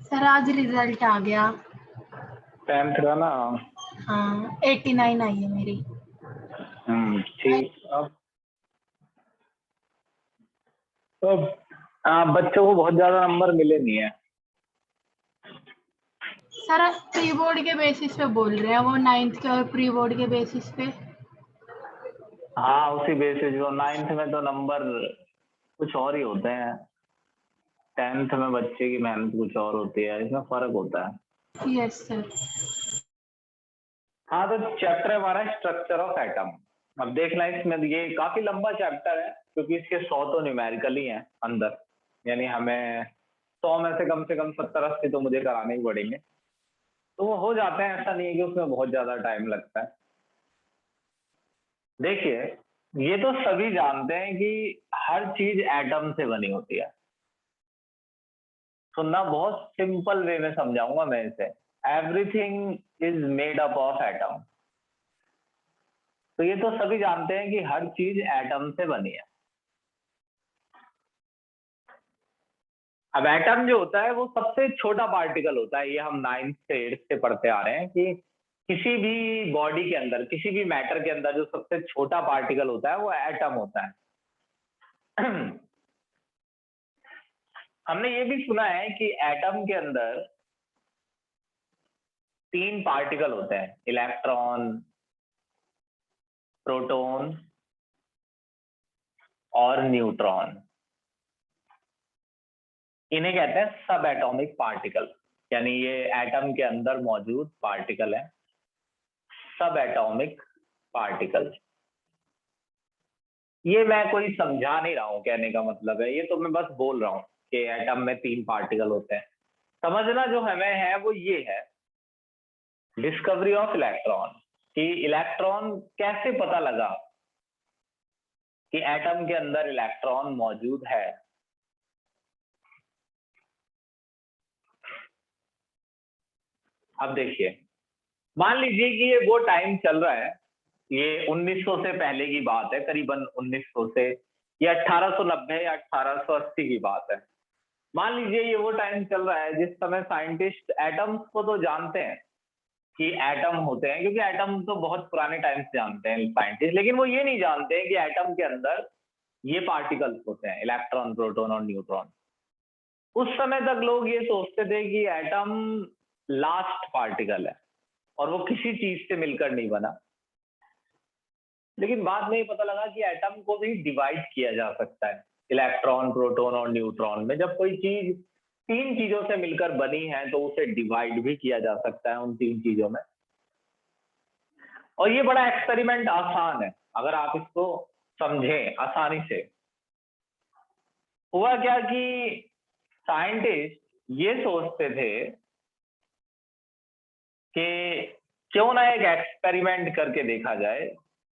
Sir आज result आ गया। 10th का ना। हाँ 89 आई है मेरी। ठीक। अब बच्चों को बहुत ज्यादा नंबर मिले नहीं है। सर प्री बोर्ड के बेसिस पे बोल रहे हैं वो, 9th के और प्री बोर्ड के बेसिस पे। हाँ उसी बेसिस जो 9th में तो नंबर कुछ और ही होते हैं, 10th में बच्चे की मेहनत कुछ और होती है, इसमें फर्क होता है। Yes sir. हाँ तो चैप्टर हमारा स्ट्रक्चर ऑफ एटम। अब देखना इसमें ये काफी लंबा चैप्टर है क्योंकि इसके 100 तो न्यूमेरिकल ही हैं अंदर, यानी हमें 100 में से कम 70-80 तो मुझे कराने ही पड़ेंगे, तो वो हो जाते हैं। ऐसा नहीं है कि उसमें बहुत ज्यादा टाइम लगता है। देखिए ये तो सभी जानते हैं कि हर चीज एटम से बनी होती है। सुनना, बहुत सिंपल वे में समझाऊंगा मैं इसे। Everything is made up of atom. तो ये तो सभी जानते हैं कि हर चीज एटम से बनी है। अब एटम जो होता है वो सबसे छोटा पार्टिकल होता है। ये हम 9th से 8th से पढ़ते आ रहे हैं कि किसी भी बॉडी के अंदर, किसी भी मैटर के अंदर जो सबसे छोटा पार्टिकल होता है वो एटम होता है। हमने ये भी सुना है कि एटम के अंदर 3 पार्टिकल होते हैं, इलेक्ट्रॉन, प्रोटॉन और न्यूट्रॉन। इन्हें कहते हैं सब एटॉमिक पार्टिकल, यानी ये एटम के अंदर मौजूद पार्टिकल है, सब एटॉमिक पार्टिकल। ये मैं कोई समझा नहीं रहा हूं, कहने का मतलब है ये तो मैं बस बोल रहा हूं कि एटम में 3 पार्टिकल होते हैं। समझना जो हमें है वो ये है, डिस्कवरी ऑफ इलेक्ट्रॉन, कि इलेक्ट्रॉन कैसे पता लगा कि एटम के अंदर इलेक्ट्रॉन मौजूद है। अब देखिए, मान लीजिए कि ये वो टाइम चल रहा है, ये 1900 से पहले की बात है, करीबन 1900 से, या 1890 या 1880 की बात है। मान लीजिए ये वो टाइम चल रहा है जिस समय साइंटिस्ट एटम्स को तो जानते हैं कि एटम होते हैं, क्योंकि एटम तो बहुत पुराने टाइम से जानते हैं साइंटिस्ट, लेकिन वो ये नहीं जानते हैं कि एटम के अंदर ये पार्टिकल्स होते हैं, इलेक्ट्रॉन, प्रोटॉन और न्यूट्रॉन। उस समय तक लोग ये सोचते थे कि एटम लास्ट पार्टिकल है और वो किसी चीज से मिलकर नहीं बना। लेकिन बाद में ये पता लगा कि एटम को भी डिवाइड किया जा सकता है इलेक्ट्रॉन, प्रोटॉन और न्यूट्रॉन में। जब कोई चीज 3 चीजों से मिलकर बनी है तो उसे डिवाइड भी किया जा सकता है उन 3 चीजों में। और ये बड़ा एक्सपेरिमेंट आसान है अगर आप इसको समझें आसानी से। हुआ क्या कि साइंटिस्ट ये सोचते थे कि क्यों ना एक एक्सपेरिमेंट करके देखा जाए,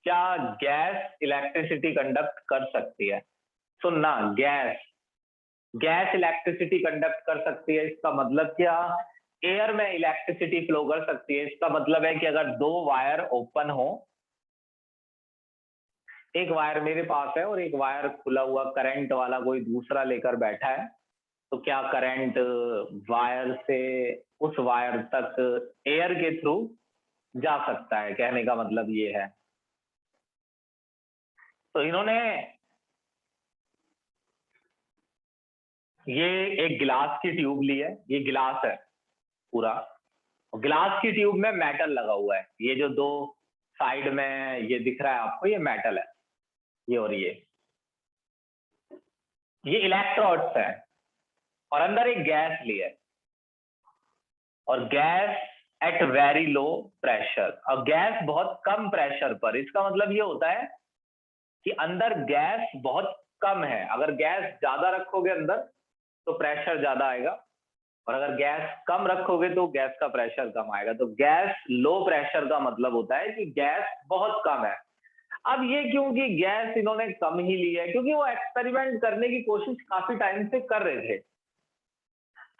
क्या गैस इलेक्ट्रिसिटी कंडक्ट कर सकती है। सुनना, गैस गैस इलेक्ट्रिसिटी कंडक्ट कर सकती है, इसका मतलब क्या? एयर में इलेक्ट्रिसिटी फ्लो कर सकती है, इसका मतलब है कि अगर 2 वायर ओपन हो, एक वायर मेरे पास है और एक वायर खुला हुआ करंट वाला कोई दूसरा लेकर बैठा है, तो क्या करंट वायर से उस वायर तक एयर के थ्रू जा सकता है? कहने का मतलब ये है। तो इन्होंने ये एक गिलास की ट्यूब ली है, ये गिलास है पूरा, गिलास की ट्यूब में मेटल लगा हुआ है। ये जो 2 साइड में ये दिख रहा है आपको, ये मेटल है, ये और ये इलेक्ट्रोड्स है, और अंदर एक गैस ली है, और gas at very low pressure. और गैस बहुत कम प्रेशर पर, इसका मतलब ये होता है कि अंदर गैस बहुत कम है। अगर गैस ज्यादा रखोगे अंदर तो प्रेशर ज्यादा आएगा, और अगर गैस कम रखोगे तो गैस का प्रेशर कम आएगा। तो गैस लो प्रेशर का मतलब होता है कि गैस बहुत कम है। अब ये क्योंकि गैस इन्होंने कम ही ली है, क्योंकि वो एक्सपेरिमेंट करने की कोशिश काफी टाइम से कर रहे थे,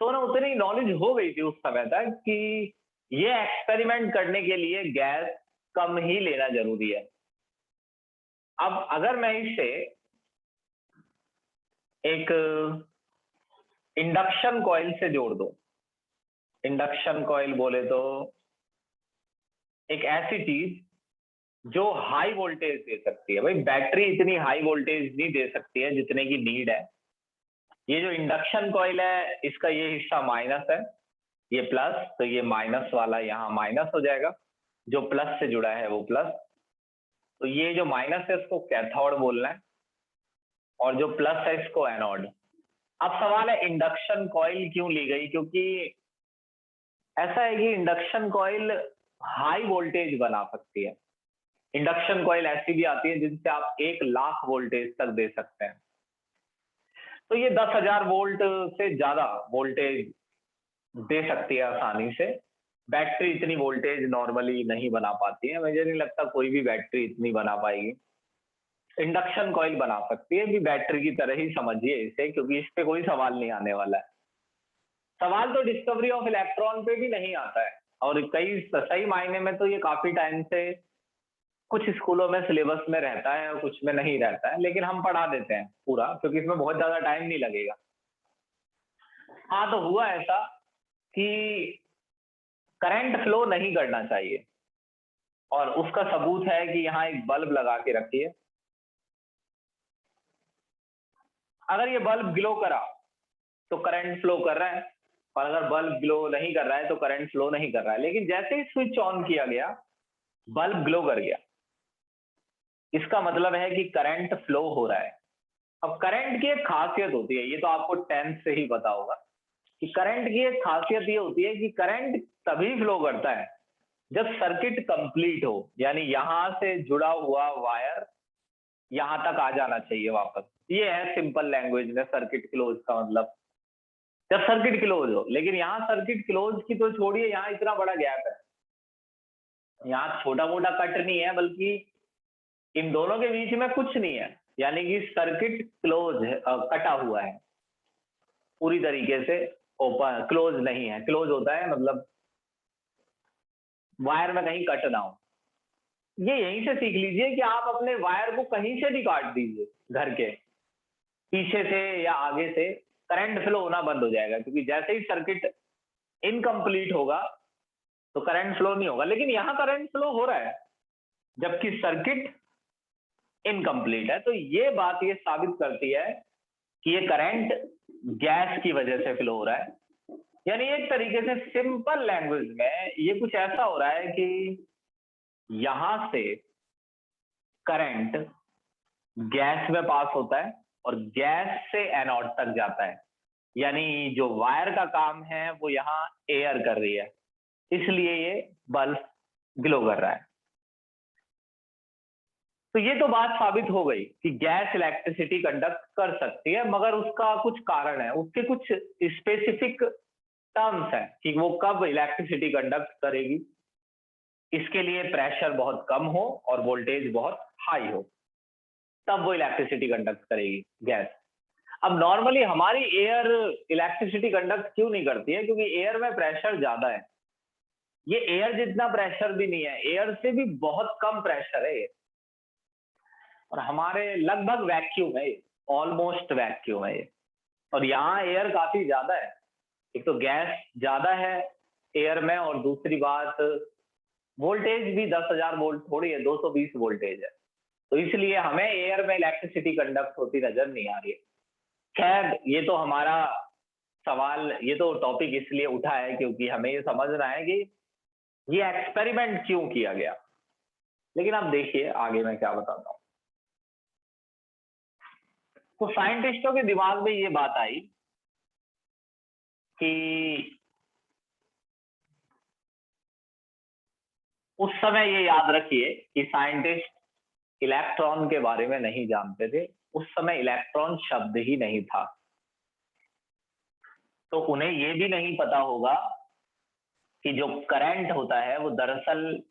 तो उन्हें उतनी नॉलेज हो गई थी उस समय तक कि ये एक्सपेरिमेंट करने के लिए गैस कम ही लेना जरूरी है। अब अगर मैं इसे एक इंडक्शन कॉइल से जोड़ दूं, इंडक्शन कॉइल बोले तो एक ऐसी चीज जो हाई वोल्टेज दे सकती है। भाई बैटरी इतनी हाई वोल्टेज नहीं दे सकती है जितने की नीड है। ये जो इंडक्शन कॉइल है इसका ये हिस्सा माइनस है, ये प्लस, तो ये माइनस वाला यहाँ माइनस हो जाएगा, जो प्लस से जुड़ा है वो प्लस। तो ये जो माइनस है इसको कैथोड बोलना है और जो प्लस है इसको एनोड। अब सवाल है इंडक्शन कॉइल क्यों ली गई, क्योंकि ऐसा है कि इंडक्शन कॉइल हाई वोल्टेज बना सकती है। इंडक्शन कॉइल ऐसी भी आती है जिनसे आप 1,00,000 वोल्टेज तक दे सकते हैं। तो ये 10,000 वोल्ट से ज्यादा वोल्टेज दे सकती है आसानी से। बैटरी इतनी वोल्टेज नॉर्मली नहीं बना पाती है, मुझे नहीं लगता कोई भी बैटरी इतनी बना पाएगी। इंडक्शन कॉइल बना सकती है, भी बैटरी की तरह ही समझिए इसे, क्योंकि इस पे कोई सवाल नहीं आने वाला है। सवाल तो डिस्कवरी ऑफ इलेक्ट्रॉन पे भी नहीं आता है, और कई सही मायने में तो ये काफी टाइम से कुछ स्कूलों में सिलेबस में रहता है और कुछ में नहीं रहता है, लेकिन हम पढ़ा देते हैं पूरा क्योंकि इसमें बहुत ज्यादा टाइम नहीं लगेगा। हाँ, तो हुआ ऐसा कि करंट फ्लो नहीं करना चाहिए, और उसका सबूत है कि यहाँ एक बल्ब लगा के रखिए। अगर ये बल्ब ग्लो करा तो करंट फ्लो कर रहा है, और अगर बल्ब ग्लो नहीं कर रहा है तो करंट फ्लो नहीं कर रहा है। लेकिन जैसे ही स्विच ऑन किया गया बल्ब ग्लो कर गया, इसका मतलब है कि करंट फ्लो हो रहा है। अब करंट की एक खासियत होती है, ये तो आपको 10th से ही पता होगा, कि करंट की एक खासियत ये होती है कि करंट तभी फ्लो करता है जब सर्किट कंप्लीट हो, यानी यहां से जुड़ा हुआ वायर यहां तक आ जाना चाहिए वापस। ये है सिंपल लैंग्वेज में सर्किट क्लोज का मतलब, जब सर्किट क्लोज हो। लेकिन यहाँ सर्किट क्लोज की तो छोड़िए, यहाँ इतना बड़ा गैप है, यहाँ छोटा मोटा कट नहीं है, बल्कि इन दोनों के बीच में कुछ नहीं है, यानी कि सर्किट क्लोज है, कटा हुआ है पूरी तरीके से, ओपन क्लोज नहीं है। क्लोज होता है मतलब वायर में कहीं कट ना हो। ये यहीं से सीख लीजिए कि आप अपने वायर को कहीं से भी काट दीजिए, घर के पीछे से या आगे से, करंट फ्लो होना बंद हो जाएगा, क्योंकि जैसे ही सर्किट इनकम्प्लीट होगा तो करंट फ्लो नहीं होगा। लेकिन यहां करंट फ्लो हो रहा है जबकि सर्किट इनकम्प्लीट है। तो ये बात ये साबित करती है कि ये करंट गैस की वजह से फ्लो हो रहा है। यानी एक तरीके से सिंपल लैंग्वेज में ये कुछ ऐसा हो रहा है कि यहां से करंट गैस में पास होता है और गैस से एनोड तक जाता है, यानी जो वायर का काम है वो यहाँ एयर कर रही है, इसलिए ये बल्ब ग्लो कर रहा है। तो ये तो बात साबित हो गई कि गैस इलेक्ट्रिसिटी कंडक्ट कर सकती है, मगर उसका कुछ कारण है, उसके कुछ स्पेसिफिक टर्म्स हैं कि वो कब इलेक्ट्रिसिटी कंडक्ट करेगी। इसके लिए प्रेशर बहुत कम हो और वोल्टेज बहुत हाई हो, तब वो इलेक्ट्रिसिटी कंडक्ट करेगी गैस। अब नॉर्मली हमारी एयर इलेक्ट्रिसिटी कंडक्ट क्यों नहीं करती है, क्योंकि एयर में प्रेशर ज्यादा है। ये एयर जितना प्रेशर भी नहीं है, एयर से भी बहुत कम प्रेशर है ये, और हमारे लगभग वैक्यूम है, ऑलमोस्ट वैक्यूम है ये। और यहाँ एयर काफी ज्यादा है, एक तो गैस ज्यादा है एयर में, और दूसरी बात वोल्टेज भी 10,000 वोल्ट थोड़ी है, 220 वोल्टेज है। तो इसलिए हमें एयर में इलेक्ट्रिसिटी कंडक्ट होती नजर नहीं आ रही है। खैर, ये तो हमारा सवाल, ये तो टॉपिक इसलिए उठा है क्योंकि हमें ये समझना है कि ये एक्सपेरिमेंट क्यों किया गया। लेकिन आप देखिए आगे मैं क्या बताता हूं। तो साइंटिस्टों के दिमाग में ये बात आई कि उस समय, ये याद रखिए कि साइंटिस्ट इलेक्ट्रॉन के बारे में नहीं जानते थे, उस समय इलेक्ट्रॉन शब्द ही नहीं था, तो उन्हें ये भी नहीं पता होगा कि जो करंट होता है वो दरअसल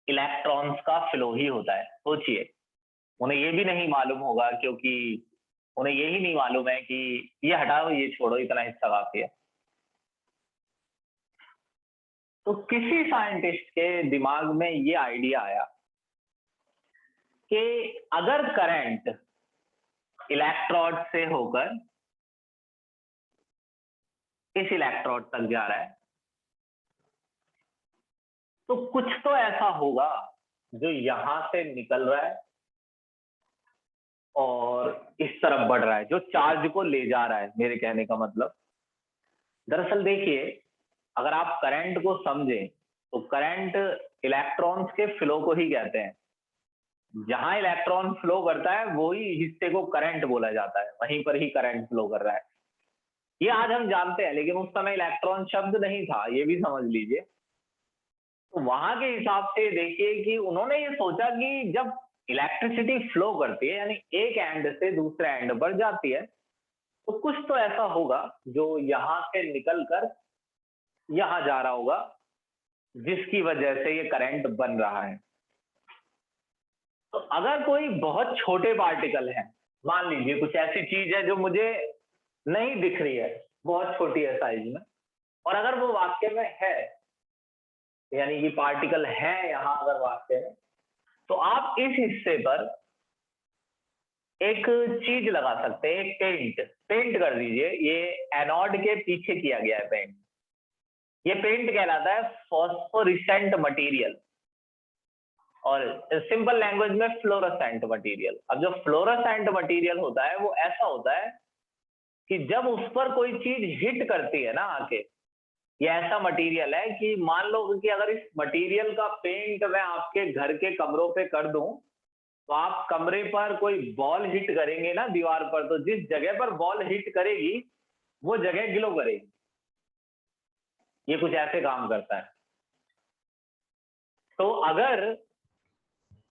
इलेक्ट्रॉन्स का फ्लो ही होता है। सोचिए, उन्हें ये भी नहीं मालूम होगा, क्योंकि उन्हें यही नहीं मालूम है कि, ये हटाओ ये छोड़ो, इतना हिस्सा काफी है। तो किसी साइंटिस्ट के दिमाग में ये आइडिया आया कि अगर करंट इलेक्ट्रोड से होकर इस इलेक्ट्रोड तक जा रहा है, तो कुछ तो ऐसा होगा जो यहां से निकल रहा है और इस तरफ बढ़ रहा है, जो चार्ज को ले जा रहा है। मेरे कहने का मतलब, दरअसल देखिए, अगर आप करंट को समझें तो करंट इलेक्ट्रॉन्स के फ्लो को ही कहते हैं। जहां इलेक्ट्रॉन फ्लो करता है वही हिस्से को करंट बोला जाता है, वहीं पर ही करंट फ्लो कर रहा है। ये आज हम जानते हैं, लेकिन उस समय इलेक्ट्रॉन शब्द नहीं था, ये भी समझ लीजिए। तो वहां के हिसाब से देखिए कि उन्होंने ये सोचा कि जब इलेक्ट्रिसिटी फ्लो करती है, यानी एक एंड से दूसरे एंड पर जाती है, तो कुछ तो ऐसा होगा जो यहां से निकल कर यहां जा रहा होगा, जिसकी वजह से ये करंट बन रहा है। तो अगर कोई बहुत छोटे पार्टिकल है, मान लीजिए कुछ ऐसी चीज है जो मुझे नहीं दिख रही है, बहुत छोटी है साइज में, और अगर वो वाक्य में है, यानी कि पार्टिकल है यहां अगर वाक्य में, तो आप इस हिस्से पर एक चीज लगा सकते हैं, एक पेंट कर दीजिए। ये एनोड के पीछे किया गया है पेंट। ये पेंट कहलाता है फॉस्फोरिसेंट मटेरियल, और सिंपल लैंग्वेज में फ्लोरोसेंट मटेरियल। अब जो फ्लोरोसेंट मटेरियल होता है वो ऐसा होता है कि जब उस पर कोई चीज हिट करती है ना आके, ये ऐसा मटेरियल है कि मान लो कि अगर इस मटेरियल का पेंट मैं आपके घर के कमरों पे कर दूं, तो आप कमरे पर कोई बॉल हिट करेंगे ना दीवार पर, तो जिस जगह पर बॉल हिट करेगी वो जगह ग्लो करेगी। ये कुछ ऐसे काम करता है। तो अगर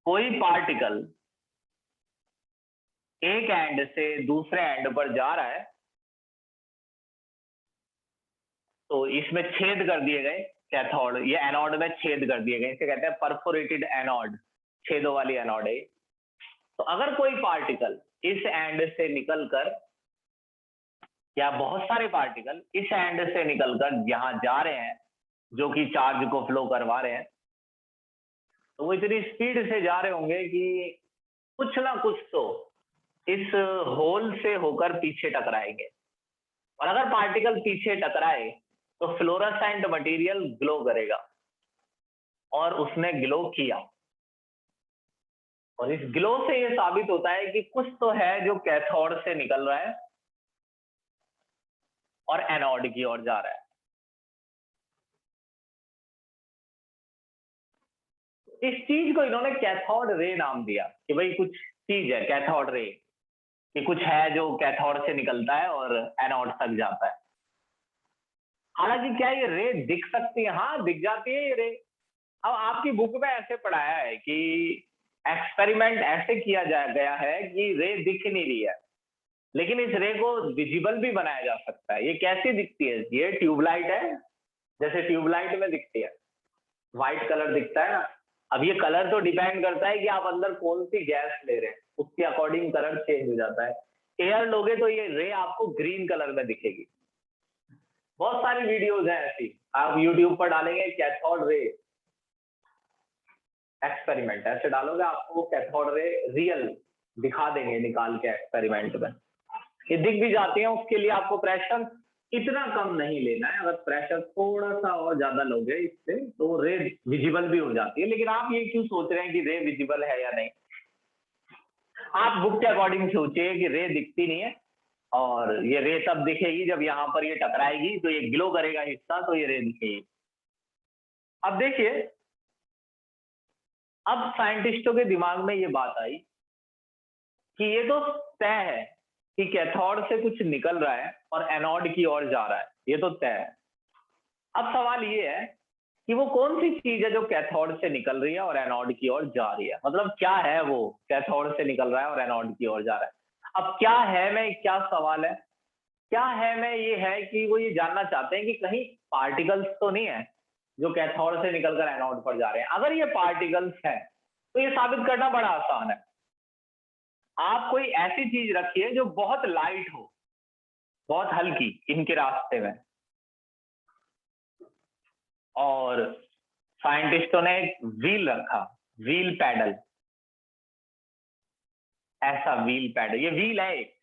कोई पार्टिकल एक एंड से दूसरे एंड पर जा रहा है, तो इसमें छेद कर दिए गए कैथोड, ये एनोड में छेद कर दिए गए, इसे कहते हैं परफोरेटेड एनोड, छेदों वाली एनोड है। तो अगर कोई पार्टिकल इस एंड से निकलकर, या बहुत सारे पार्टिकल इस एंड से निकलकर यहां जा रहे हैं, जो कि चार्ज को फ्लो करवा रहे हैं, तो वो इतनी स्पीड से जा रहे होंगे कि कुछ ना कुछ तो इस होल से होकर पीछे टकराएंगे। और अगर पार्टिकल पीछे टकराए तो फ्लोरोसेंट मटेरियल ग्लो करेगा, और उसने ग्लो किया। और इस ग्लो से यह साबित होता है कि कुछ तो है जो कैथोड से निकल रहा है और एनोड की ओर जा रहा है। इस चीज को इन्होंने कैथोड रे नाम दिया, कि भाई कुछ चीज है कैथोड रे, कि कुछ है जो कैथोड से निकलता है और एनोड तक जाता है। हालांकि क्या ये रे दिख सकती है? हाँ, दिख जाती है ये रे। अब आपकी बुक में ऐसे पढ़ाया है कि एक्सपेरिमेंट ऐसे किया गया है कि रे दिख नहीं रही है, लेकिन इस रे को विजिबल भी बनाया जा सकता है। ये कैसी दिखती है? ये ट्यूबलाइट है, जैसे ट्यूबलाइट में दिखती है, व्हाइट कलर दिखता है ना। अब ये कलर तो डिपेंड करता है कि आप अंदर कौन सी गैस ले रहे हैं, उसके अकॉर्डिंग कलर चेंज हो जाता है। एयर लोगे तो ये रे आपको ग्रीन कलर में दिखेगी। बहुत सारी वीडियोज हैं ऐसी, आप यूट्यूब पर डालेंगे कैथोड रे एक्सपेरिमेंट, ऐसे डालोगे आपको कैथोड रे रियल दिखा देंगे निकाल के एक्सपेरिमेंट में। ये दिख भी जाती है, उसके लिए आपको प्रेशर इतना कम नहीं लेना है। अगर प्रेशर थोड़ा सा और ज्यादा लोगे इससे तो रे विजिबल भी हो जाती है। लेकिन आप ये क्यों सोच रहे हैं कि रे विजिबल है या नहीं? आप बुक के अकॉर्डिंग सोचिए कि रे दिखती नहीं है, और ये रे तब दिखेगी जब यहाँ पर ये टकराएगी, तो ये ग्लो करेगा हिस्सा, तो ये रे दिखेगी। अब देखिए, अब साइंटिस्टों के दिमाग में ये बात आई कि ये तो तय है कि कैथोड से कुछ निकल रहा है और एनोड की ओर जा रहा है, ये तो तय है। अब सवाल ये है कि वो कौन सी चीज है जो कैथोड से निकल रही है और एनोड की ओर जा रही है? मतलब क्या है वो कैथोड से निकल रहा है और एनोड की ओर जा रहा है? अब क्या है में क्या सवाल है? क्या है में ये है कि वो ये जानना चाहते हैं कि कहीं पार्टिकल्स तो नहीं है जो कैथोड से निकलकर एनोड पर जा रहे हैं। अगर ये पार्टिकल्स हैं तो ये साबित करना बड़ा आसान है। आप कोई ऐसी चीज रखिए जो बहुत लाइट हो, बहुत हल्की इनके रास्ते में, और साइंटिस्टों ने एक व्हील रखा, व्हील पैडल, ऐसा व्हील पैडल, ये व्हील है एक,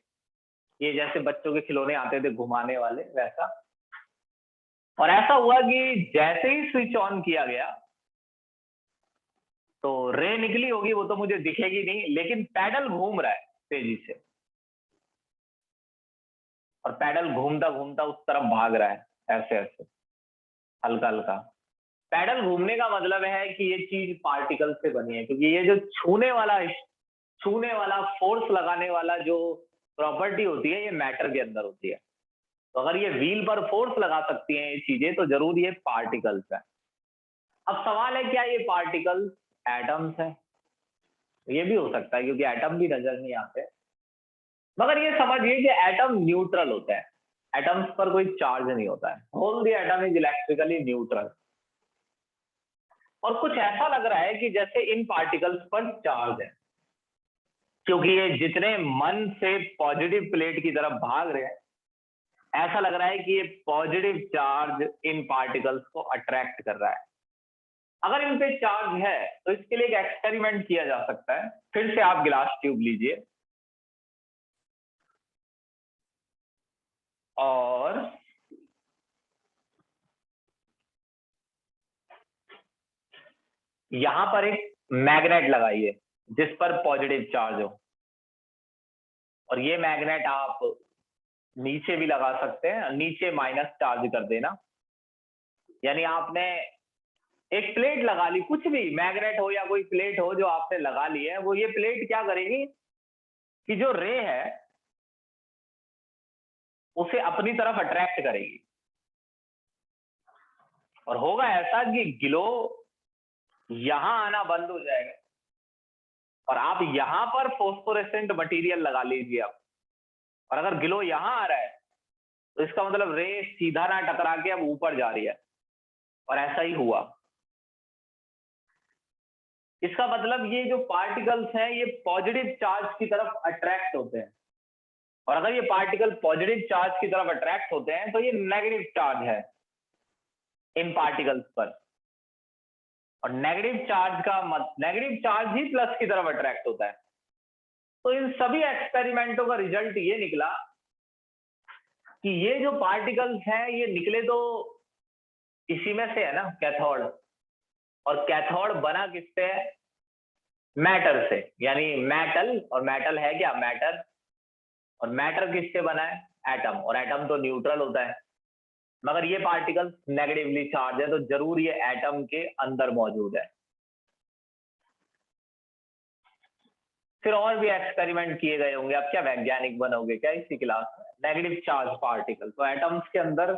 ये जैसे बच्चों के खिलौने आते थे घुमाने वाले, वैसा। और ऐसा हुआ कि जैसे ही स्विच ऑन किया गया रे निकली होगी वो तो मुझे दिखेगी नहीं, लेकिन पैडल घूम रहा है तेजी से, और पैडल घूमता घूमता उस तरफ भाग रहा है, ऐसे ऐसे हल्का हल्का। पैडल घूमने का मतलब है कि ये चीज पार्टिकल से बनी है, क्योंकि ये जो छूने वाला फोर्स लगाने वाला जो प्रॉपर्टी होती है ये मैटर के अंदर होती है। तो अगर ये व्हील पर फोर्स लगा सकती हैं ये चीजें, तो जरूर ये पार्टिकल्स है। अब सवाल है क्या ये पार्टिकल्स एटम्स है? ये भी हो सकता है, क्योंकि एटम भी नजर नहीं आते, मगर ये समझिए कि एटम न्यूट्रल होता है, एटम्स पर कोई चार्ज नहीं होता है। Whole the atom is electrically neutral. और कुछ ऐसा लग रहा है कि जैसे इन पार्टिकल्स पर चार्ज है, क्योंकि ये जितने मन से पॉजिटिव प्लेट की तरफ भाग रहे हैं, ऐसा लग रहा है कि ये पॉजिटिव चार्ज इन पार्टिकल्स को अट्रैक्ट कर रहा है। अगर इन पे चार्ज है तो इसके लिए एक एक्सपेरिमेंट किया जा सकता है। फिर से आप गिलास ट्यूब लीजिए और यहां पर एक मैग्नेट लगाइए जिस पर पॉजिटिव चार्ज हो, और ये मैग्नेट आप नीचे भी लगा सकते हैं, नीचे माइनस चार्ज कर देना। यानी आपने एक प्लेट लगा ली, कुछ भी मैग्नेट हो या कोई प्लेट हो जो आपने लगा ली है, वो ये प्लेट क्या करेगी कि जो रे है उसे अपनी तरफ अट्रैक्ट करेगी, और होगा ऐसा कि ग्लो यहां आना बंद हो जाएगा, और आप यहां पर फोस्फोरेसेंट मटेरियल लगा लीजिए अब, और अगर ग्लो यहां आ रहा है तो इसका मतलब रे सीधा ना टकरा के अब ऊपर जा रही है, और ऐसा ही हुआ। इसका मतलब ये जो पार्टिकल्स हैं ये पॉजिटिव चार्ज की तरफ अट्रैक्ट होते हैं, और अगर ये पार्टिकल पॉजिटिव चार्ज की तरफ अट्रैक्ट होते हैं तो ये नेगेटिव चार्ज है इन पार्टिकल्स पर, और नेगेटिव चार्ज ही प्लस की तरफ अट्रैक्ट होता है। तो इन सभी एक्सपेरिमेंटों का रिजल्ट ये निकला कि ये जो पार्टिकल्स हैं ये निकले तो इसी में से है ना, कैथोड, और कैथोड बना किससे है? मैटर से। यानी मेटल, और मेटल है क्या? मैटर। और मैटर किससे बना है? एटम, और एटम तो न्यूट्रल होता है, मगर ये पार्टिकल्स नेगेटिवली चार्ज है, तो जरूर ये एटम के अंदर मौजूद है। फिर और भी एक्सपेरिमेंट किए गए होंगे, अब क्या वैज्ञानिक बनोगे क्या इसी क्लास में? नेगेटिव चार्ज पार्टिकल, तो एटम्स के अंदर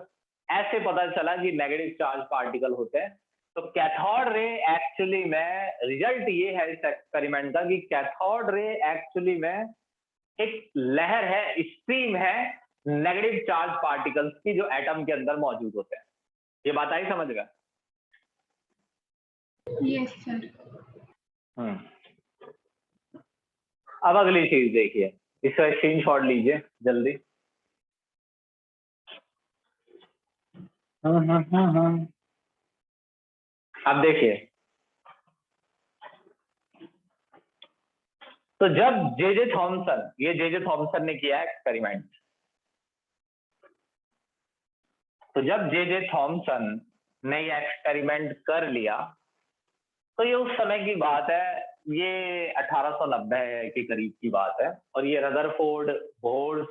ऐसे पता चला कि नेगेटिव चार्ज पार्टिकल होते हैं। तो कैथोड रे एक्चुअली में, रिजल्ट ये है इस एक्सपेरिमेंट का कि कैथोड रे एक्चुअली में एक लहर है, स्ट्रीम है नेगेटिव चार्ज पार्टिकल्स की, जो एटम के अंदर मौजूद होते हैं। ये बात आई समझ गए? Yes sir. अब अगली चीज देखिए, इसका स्क्रीनशॉट लीजिए जल्दी। अब देखिए, तो जब जे थॉमसन ने किया एक्सपेरिमेंट, तो जब जे थॉमसन ने ये एक्सपेरिमेंट कर लिया, तो ये उस समय की बात है, ये 1890 के करीब की बात है, और ये रदरफोर्ड, बोर्ड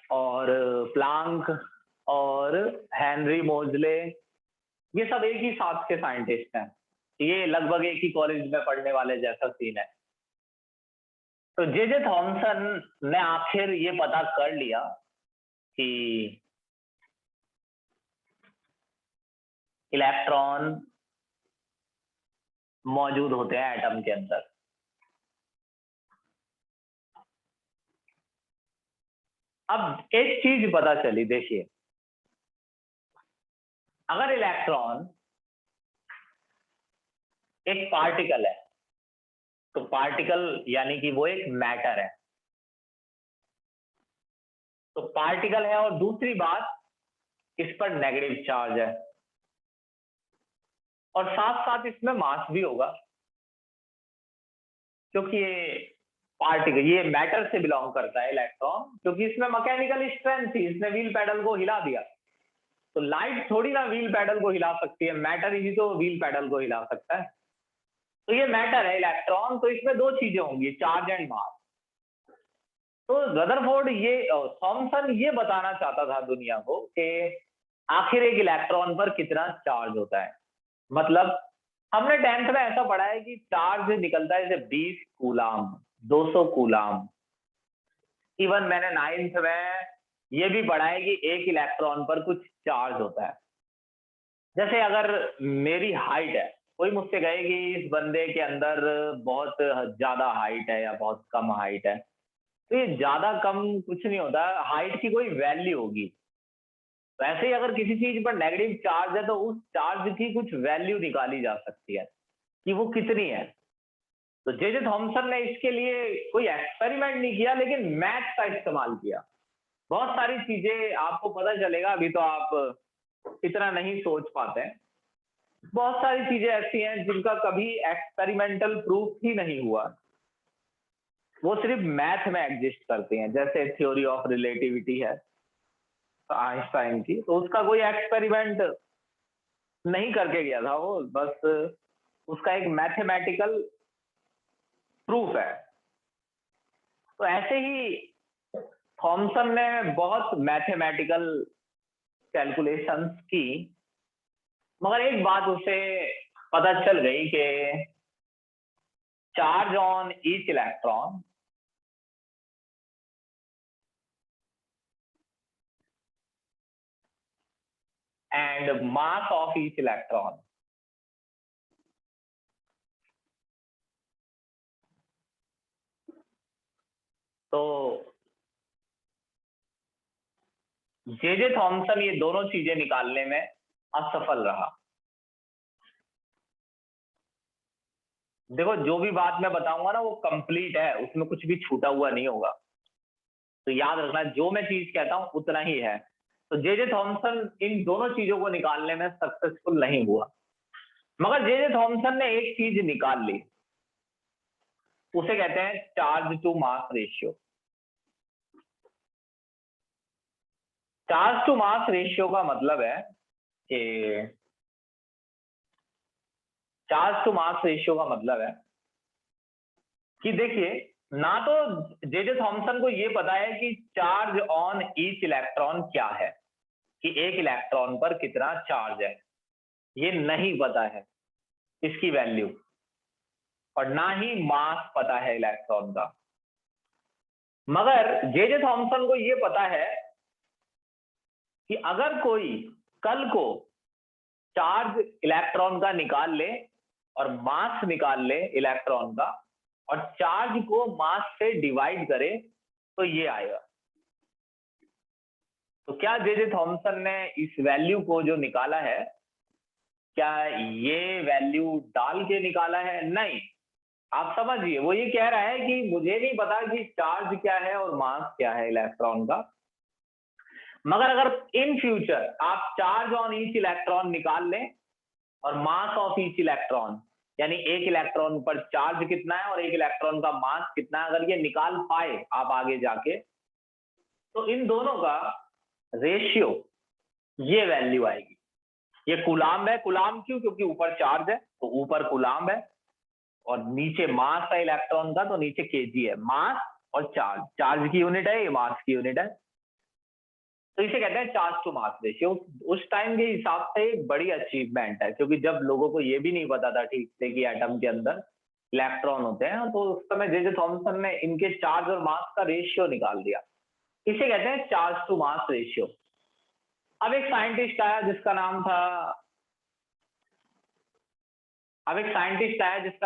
और प्लांक और हेनरी मोजले, ये सब एक ही साथ के साइंटिस्ट हैं, ये लगभग एक ही कॉलेज में पढ़ने वाले जैसा सीन है। तो जे थॉमसन ने आखिर ये पता कर लिया कि इलेक्ट्रॉन मौजूद होते हैं एटम के अंदर। अब एक चीज पता चली, देखिए, अगर इलेक्ट्रॉन एक पार्टिकल है, तो पार्टिकल यानी कि वो एक मैटर है, तो पार्टिकल है, और दूसरी बात इस पर नेगेटिव चार्ज है, और साथ साथ इसमें मास भी होगा, क्योंकि ये पार्टिकल, ये मैटर से बिलोंग करता है इलेक्ट्रॉन, क्योंकि इसमें मैकेनिकल स्ट्रेंथ थी, इसने व्हील पैडल को हिला दिया। तो लाइट थोड़ी ना व्हील पैडल को हिला सकती है, मैटर ही तो व्हील पैडल को हिला सकता है। तो ये मैटर है इलेक्ट्रॉन, तो इसमें दो चीजें होंगी, चार्ज एंड मास। तो रदरफोर्ड ये थॉमसन ये बताना चाहता था दुनिया को कि आखिर एक इलेक्ट्रॉन पर कितना चार्ज होता है। मतलब हमने 10th में ऐसा पढ़ा है कि चार्ज निकलता है जैसे 20 कूलाम, 200 कूलाम। इवन मैंने 9th में ये भी पढ़ा है कि एक इलेक्ट्रॉन पर कुछ चार्ज होता है। जैसे अगर मेरी हाइट है, कोई मुझसे कहे कि इस बंदे के अंदर बहुत ज्यादा हाइट है या बहुत कम हाइट है, तो ये ज्यादा कम कुछ नहीं होता, हाइट की कोई वैल्यू होगी। वैसे ही अगर किसी चीज पर नेगेटिव चार्ज है तो उस चार्ज की कुछ वैल्यू निकाली जा सकती है कि वो कितनी है। तो जे थॉमसन ने इसके लिए कोई एक्सपेरिमेंट नहीं किया, लेकिन मैथ का इस्तेमाल किया। बहुत सारी चीजें आपको पता चलेगा, अभी तो आप इतना नहीं सोच पाते हैं। बहुत सारी चीजें ऐसी हैं जिनका कभी एक्सपेरिमेंटल प्रूफ ही नहीं हुआ, वो सिर्फ मैथ में एग्जिस्ट करती हैं। जैसे थ्योरी ऑफ रिलेटिविटी है आइंस्टाइन की, तो उसका कोई एक्सपेरिमेंट नहीं करके गया था वो, बस उसका एक मैथमेटिकल प्रूफ है। तो ऐसे ही थॉमसन ने बहुत मैथमेटिकल कैलकुलेशंस की, मगर एक बात उसे पता चल गई कि charge on each electron and mass of each electron तो जे थॉमसन ये दोनों चीजें निकालने में असफल रहा। देखो जो भी बात मैं बताऊंगा ना वो कंप्लीट है, उसमें कुछ भी छूटा हुआ नहीं होगा, तो याद रखना जो मैं चीज कहता हूं उतना ही है। तो जे थॉमसन इन दोनों चीजों को निकालने में सक्सेसफुल नहीं हुआ, मगर जे थॉमसन ने एक चीज निकाल ली, उसे कहते हैं charge to mass ratio. Charge to mass ratio का मतलब है कि चार्ज टू मास रेशियो का मतलब है कि देखिए, ना तो जे थॉमसन को यह पता है कि चार्ज ऑन ईच इलेक्ट्रॉन क्या है, कि एक इलेक्ट्रॉन पर कितना चार्ज है, ये नहीं पता है इसकी वैल्यू, और ना ही मास पता है इलेक्ट्रॉन का। मगर जे थॉमसन को यह पता है कि अगर कोई कल को चार्ज इलेक्ट्रॉन का निकाल ले और मास निकाल ले इलेक्ट्रॉन का, और चार्ज को मास से डिवाइड करे, तो ये आएगा। तो क्या जे थॉमसन ने इस वैल्यू को जो निकाला है, क्या ये वैल्यू डाल के निकाला है? नहीं, आप समझिए, वो ये कह रहा है कि मुझे नहीं पता कि चार्ज क्या है और मास क्या है इलेक्ट्रॉन का, मगर अगर इन फ्यूचर आप चार्ज ऑन ईच इलेक्ट्रॉन निकाल लें और मास ऑफ ईच इलेक्ट्रॉन, यानी एक इलेक्ट्रॉन पर चार्ज कितना है और एक इलेक्ट्रॉन का मास कितना है, अगर ये निकाल पाए आप आगे जाके, तो इन दोनों का रेशियो ये वैल्यू आएगी। ये कूलाम है, कूलाम क्यों? क्योंकि ऊपर चार्ज है तो ऊपर कूलाम है, और नीचे मास है इलेक्ट्रॉन का तो नीचे केजी है। मास और चार्ज, चार्ज की यूनिट है, ये मास की यूनिट है, तो इसे कहते हैं चार्ज टू मास रेशियो। उस टाइम के हिसाब से एक बड़ी अचीवमेंट है, क्योंकि जब लोगों को ये भी नहीं पता था ठीक से कि एटम के अंदर इलेक्ट्रॉन होते हैं, तो उस समय जे थॉमसन ने इनके चार्ज और मास का रेशियो निकाल दिया। इसे कहते हैं चार्ज टू मास रेशियो। अब एक साइंटिस्ट आया जिसका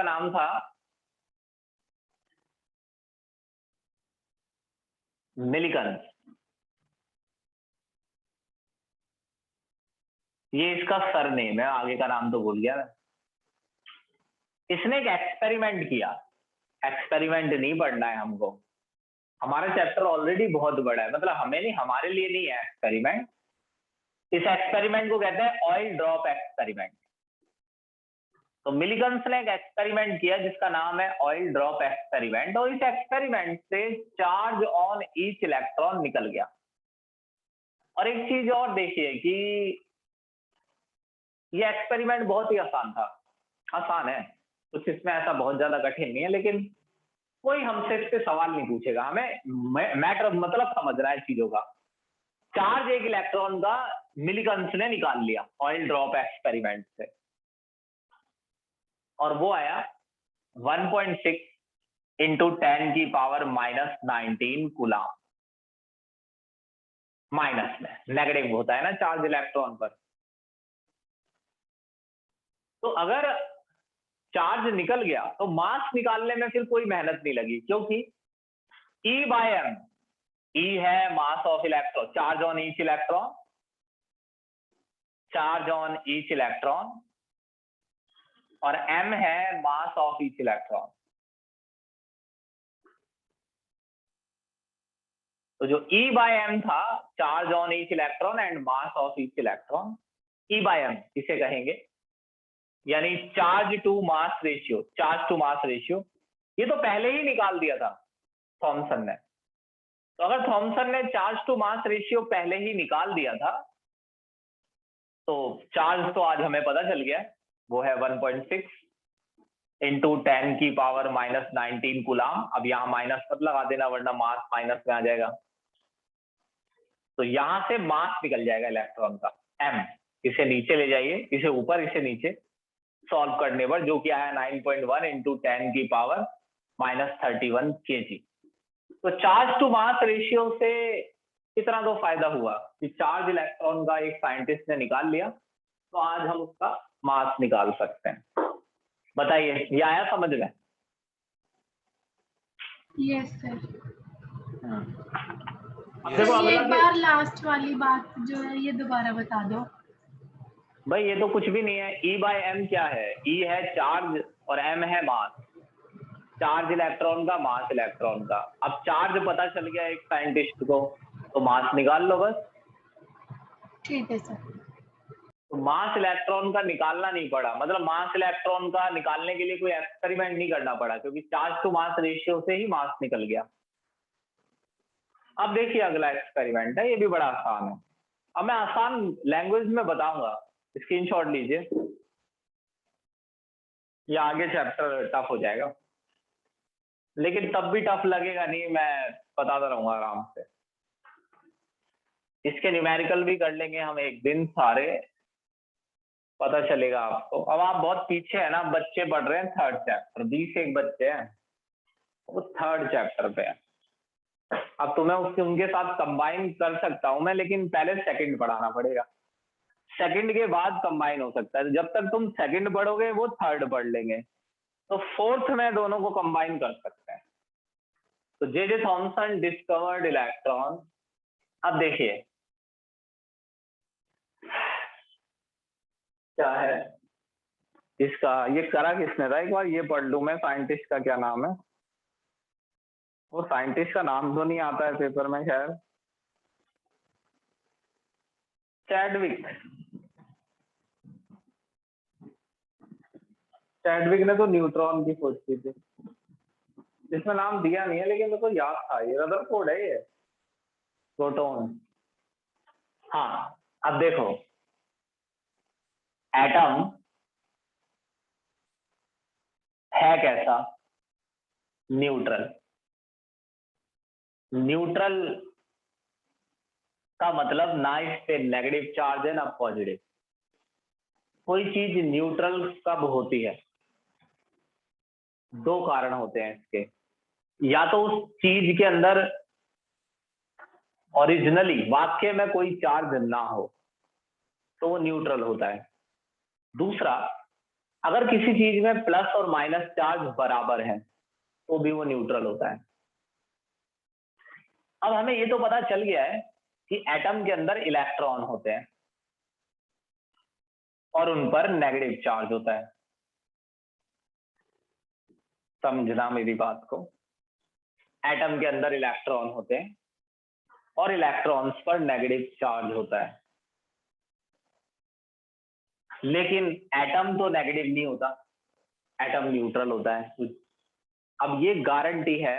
नाम था मिलिकन्स। ये इसका सरनेम है, आगे का नाम तो भूल गया मैं। इसने एक एक्सपेरिमेंट किया। एक्सपेरिमेंट नहीं पढ़ना है हमको, हमारा चैप्टर ऑलरेडी बहुत बड़ा है, मतलब हमें नहीं, हमारे लिए नहीं है एक्सपेरिमेंट। इस एक्सपेरिमेंट को कहते हैं ऑयल ड्रॉप एक्सपेरिमेंट। तो मिलिकन्स ने एक एक्सपेरिमेंट किया जिसका नाम है ऑयल ड्रॉप एक्सपेरिमेंट, और इस एक्सपेरिमेंट से चार्ज ऑन ईच इलेक्ट्रॉन निकल गया। और एक चीज और देखिए कि ये एक्सपेरिमेंट बहुत ही आसान है, तो कुछ इसमें ऐसा बहुत ज्यादा कठिन नहीं है, लेकिन कोई हमसे इस पे सवाल नहीं पूछेगा, हमें मैटर मतलब समझना है चीजों का। चार्ज एक इलेक्ट्रॉन का मिलीकंस ने निकाल लिया ऑयल ड्रॉप एक्सपेरिमेंट से, और वो आया 1.6 इंटू 10 की पावर माइनस 19 कूलाम। माइनस में नेगेटिव होता है ना चार्ज इलेक्ट्रॉन पर। तो अगर चार्ज निकल गया तो मास निकालने में फिर कोई मेहनत नहीं लगी, क्योंकि E बाय एम, E है mass of electron, charge on each electron, charge on each electron, और m है मास ऑफ ईच इलेक्ट्रॉन। तो जो E बाय एम था, charge on each electron and mass of each electron, E by m इसे कहेंगे, यानी charge to mass ratio, charge to mass ratio. ये तो पहले ही निकाल दिया था थॉमसन ने। तो अगर थॉमसन ने चार्ज टू मास रेशियो पहले ही निकाल दिया था, तो चार्ज तो आज हमें पता चल गया है, वो है 1.6 इंटू 10 की पावर माइनस 19 कूलाम। अब यहाँ माइनस मत लगा देना वरना मास माइनस में आ जाएगा। तो यहां से मास निकल जाएगा इलेक्ट्रॉन का m, इसे नीचे ले जाइए, इसे ऊपर इसे नीचे, सॉल्व करने पर जो कि आया 9.1 इंटू 10 की पावर माइनस 31 kg। तो चार्ज टू मास रेशियो से कितना तो फायदा हुआ कि चार्ज इलेक्ट्रॉन का एक साइंटिस्ट ने निकाल लिया, तो आज हम उसका मास निकाल सकते हैं। बताइए, ये आया समझ में? Yes sir. देखो ये अगला एक बार लास्ट वाली बात जो है ये दोबारा बता दो। भाई ये तो कुछ भी नहीं है। E बाय एम क्या है? E है चार्ज और m है मास, चार्ज इलेक्ट्रॉन का मास इलेक्ट्रॉन का। अब चार्ज पता चल गया एक साइंटिस्ट को, तो मास निकाल लो बस। ठीक है सर। तो मास इलेक्ट्रॉन का निकालना नहीं पड़ा, मतलब मास इलेक्ट्रॉन का निकालने के लिए कोई एक्सपेरिमेंट नहीं करना पड़ा, क्योंकि चार्ज टू मास रेशियो से ही मास निकल गया। अब देखिए अगला एक्सपेरिमेंट है, ये भी बड़ा आसान है। अब मैं आसान लैंग्वेज में बताऊंगा, स्क्रीनशॉट लीजिए, या आगे चैप्टर टफ हो जाएगा, लेकिन तब भी टफ लगेगा नहीं, मैं बताता रहूंगा आराम से। इसके न्यूमेरिकल भी कर लेंगे हम एक दिन सारे, पता चलेगा आपको। अब आप बहुत पीछे है ना, बच्चे पढ़ रहे हैं थर्ड चैप्टर, 20 एक बच्चे हैं वो थर्ड चैप्टर पे है। अब तुम्हें उसके उनके साथ कंबाइन कर सकता हूं मैं, लेकिन पहले सेकंड पढ़ाना पड़ेगा, सेकंड के बाद कंबाइन हो सकता है। जब तक तुम सेकंड पढ़ोगे वो थर्ड पढ़ लेंगे, तो फोर्थ में दोनों को कंबाइन कर सकते हैं। तो जे थॉमसन डिस्कवर्ड इलेक्ट्रॉन। अब देखिए क्या है इसका, ये करा किसने था, एक बार ये पढ़ लूं मैं, साइंटिस्ट का क्या नाम है? वो साइंटिस्ट का नाम तो नहीं आता है पेपर में, खैर चैडविक। चैडविक ने तो न्यूट्रॉन की खोज की थी, इसमें नाम दिया नहीं है लेकिन मेरे को याद था, ये रदरफोर्ड है ये, प्रोटॉन। हाँ अब देखो, एटम है कैसा? न्यूट्रल। न्यूट्रल का मतलब ना इस पे नेगेटिव चार्ज है ना पॉजिटिव। कोई चीज न्यूट्रल कब होती है? दो कारण होते हैं इसके, या तो उस चीज के अंदर ओरिजिनली वाक्य में कोई चार्ज ना हो तो वो न्यूट्रल होता है। दूसरा, अगर किसी चीज में प्लस और माइनस चार्ज बराबर है तो भी वो न्यूट्रल होता है। अब हमें ये तो पता चल गया है कि एटम के अंदर इलेक्ट्रॉन होते हैं और उन पर नेगेटिव चार्ज होता है। समझना मेरी बात को, एटम के अंदर इलेक्ट्रॉन होते हैं और इलेक्ट्रॉन्स पर नेगेटिव चार्ज होता है, लेकिन एटम तो नेगेटिव नहीं होता, एटम न्यूट्रल होता है। अब ये गारंटी है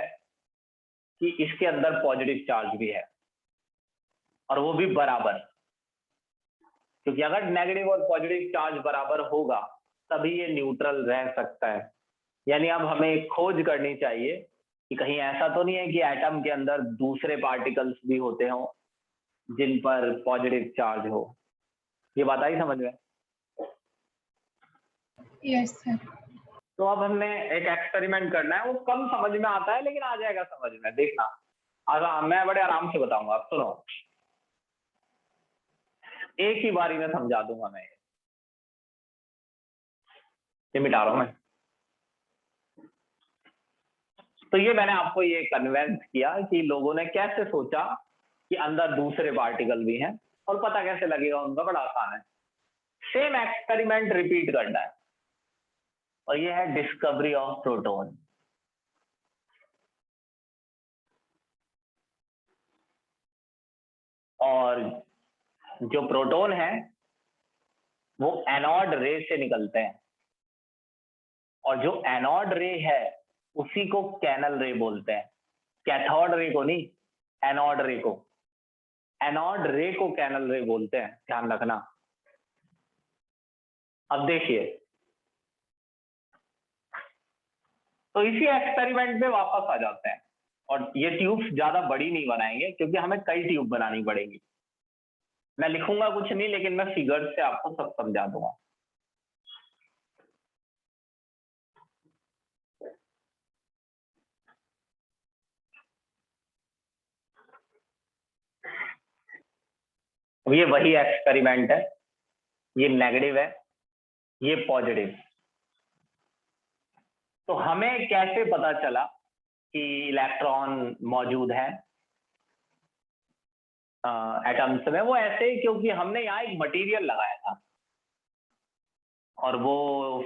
कि इसके अंदर पॉजिटिव चार्ज भी है और वो भी बराबर, क्योंकि अगर नेगेटिव और पॉजिटिव चार्ज बराबर होगा तभी ये न्यूट्रल रह सकता है। यानी अब हमें खोज करनी चाहिए कि कहीं ऐसा तो नहीं है कि एटम के अंदर दूसरे पार्टिकल्स भी होते हों जिन पर पॉजिटिव चार्ज हो। ये बात आई समझ में? Yes sir. तो अब हमने एक एक्सपेरिमेंट करना है, वो कम समझ में आता है लेकिन आ जाएगा समझ में, देखना। मैं बड़े आराम से बताऊंगा, अब सुनो, एक ही बारी में समझा दूंगा मैं। ये मिटा रहा हूं मैं। तो ये मैंने आपको ये कन्वेंस किया कि लोगों ने कैसे सोचा कि अंदर दूसरे पार्टिकल भी हैं, और पता कैसे लगेगा उनका, बड़ा आसान है। सेम एक्सपेरिमेंट रिपीट करना है, और ये है डिस्कवरी ऑफ प्रोटॉन। और जो प्रोटॉन है वो एनोड रे से निकलते हैं, और जो एनोड रे है उसी को कैनल रे बोलते हैं। कैथोड रे को नहीं, एनोड रे को। एनोड रे को कैनल रे बोलते हैं, ध्यान रखना। अब देखिए, तो इसी एक्सपेरिमेंट में वापस आ जाते हैं, और ये ट्यूब्स ज्यादा बड़ी नहीं बनाएंगे क्योंकि हमें कई ट्यूब बनानी पड़ेगी। मैं लिखूंगा कुछ नहीं, लेकिन मैं फिगर से आपको सब समझा दूंगा। ये वही एक्सपेरिमेंट है, ये नेगेटिव है, ये पॉजिटिव। तो हमें कैसे पता चला कि इलेक्ट्रॉन मौजूद है एटम्स में? वो ऐसे ही क्योंकि हमने यहाँ एक मटेरियल लगाया था, और वो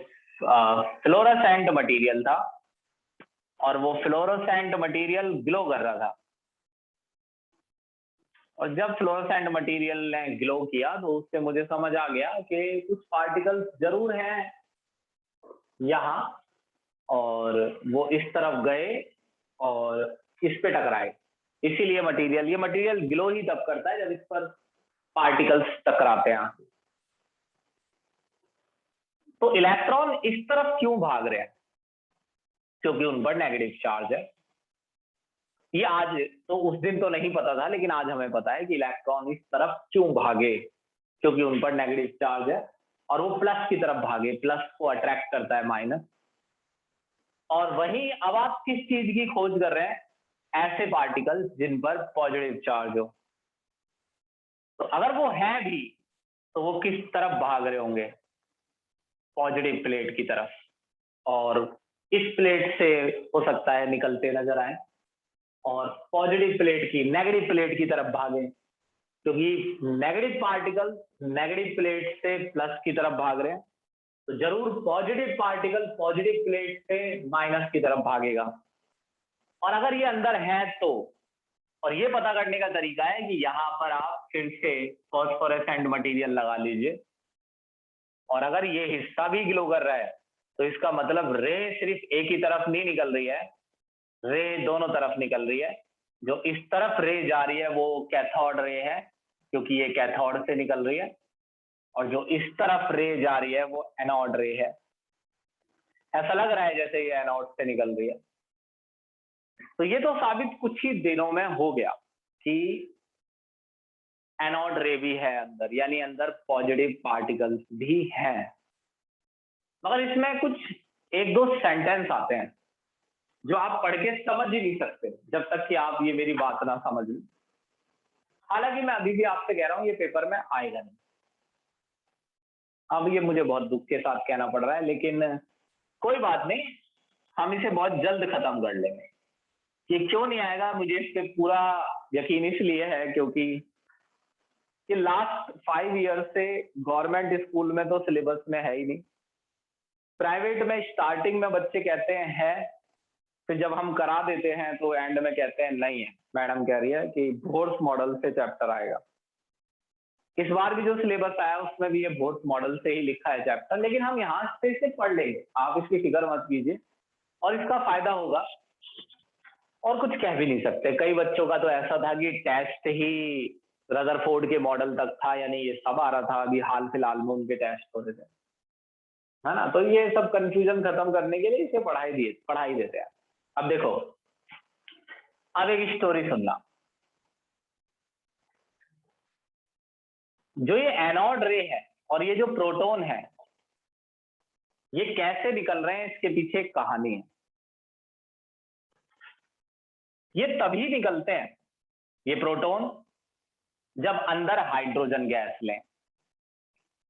फ्लोरोसेंट मटेरियल था, और वो फ्लोरोसेंट मटेरियल ग्लो कर रहा था। और जब फ्लोरोसेंट मटेरियल ने ग्लो किया तो उससे मुझे समझ आ गया कि कुछ पार्टिकल्स जरूर हैं यहाँ, और वो इस तरफ गए और इस पे टकराए। इसीलिए ये मटेरियल ग्लो ही तब करता है जब इस पर पार्टिकल्स टकराते हैं। तो इलेक्ट्रॉन इस तरफ क्यों भाग रहे हैं? क्योंकि उन पर नेगेटिव चार्ज है। ये आज तो, उस दिन तो नहीं पता था, लेकिन आज हमें पता है कि इलेक्ट्रॉन इस तरफ क्यों भागे, क्योंकि उन पर नेगेटिव चार्ज है, और वो प्लस की तरफ भागे, प्लस को अट्रैक्ट करता है माइनस। और वही अब आप किस चीज की खोज कर रहे हैं? ऐसे पार्टिकल्स जिन पर पॉजिटिव चार्ज हो। तो अगर वो है भी तो वो किस तरफ भाग रहे होंगे? पॉजिटिव प्लेट की तरफ। और इस प्लेट से हो सकता है निकलते नजर आए, और पॉजिटिव प्लेट की, नेगेटिव प्लेट की तरफ भागे, क्योंकि नेगेटिव पार्टिकल नेगेटिव प्लेट से प्लस की तरफ भाग रहे हैं, तो जरूर पॉजिटिव पार्टिकल पॉजिटिव प्लेट से माइनस की तरफ भागेगा। और अगर ये अंदर है तो, और ये पता करने का तरीका है कि यहां पर आप फिर से फॉस्फोरेसेंट मटेरियल लगा लीजिए, और अगर ये हिस्सा भी ग्लो कर रहा है तो इसका मतलब रे सिर्फ एक ही तरफ नहीं निकल रही है, रे दोनों तरफ निकल रही है। जो इस तरफ रे जा रही है वो कैथोड रे है, क्योंकि ये कैथोड से निकल रही है, और जो इस तरफ रे जा रही है वो एनोड रे है। ऐसा लग रहा है जैसे ये एनोड से निकल रही है। तो ये तो साबित कुछ ही दिनों में हो गया कि एनोड रे भी है अंदर, यानी अंदर पॉजिटिव पार्टिकल्स भी हैं। मगर इसमें कुछ एक दो सेंटेंस आते हैं जो आप पढ़ के समझ ही नहीं सकते जब तक कि आप ये मेरी बात ना समझ लें। हालांकि मैं अभी भी आपसे कह रहा हूं ये पेपर में आएगा नहीं। अब ये मुझे बहुत दुख के साथ कहना पड़ रहा है, लेकिन कोई बात नहीं, हम इसे बहुत जल्द खत्म कर लेंगे। ये क्यों नहीं आएगा, मुझे इस पे पूरा यकीन इसलिए है क्योंकि ये लास्ट 5 ईयर से गवर्नमेंट स्कूल में तो सिलेबस में है ही नहीं। प्राइवेट में स्टार्टिंग में बच्चे कहते हैं, फिर जब हम करा देते हैं तो एंड में कहते हैं नहीं है, मैडम कह रही है कि भोर्स मॉडल से चैप्टर आएगा। इस बार भी जो सिलेबस आया उसमें भी ये भोर्स मॉडल से ही लिखा है चैप्टर, लेकिन हम यहाँ से इसे पढ़ लेंगे, आप इसकी फिक्र मत कीजिए, और इसका फायदा होगा। और कुछ कह भी नहीं सकते। कई बच्चों का तो ऐसा था कि टेस्ट ही रदरफोर्ड के मॉडल तक था, यानी ये सब आ रहा था, अभी हाल फिलहाल में उनके टेस्ट हो रहे थे। है ना। तो ये सब कंफ्यूजन खत्म करने के लिए इसे पढ़ाई देते हैं। अब देखो, अब एक स्टोरी सुनना। जो ये एनोड रे है और ये जो प्रोटॉन है, ये कैसे निकल रहे हैं, इसके पीछे एक कहानी है। ये तभी निकलते हैं, ये प्रोटॉन, जब अंदर हाइड्रोजन गैस लें।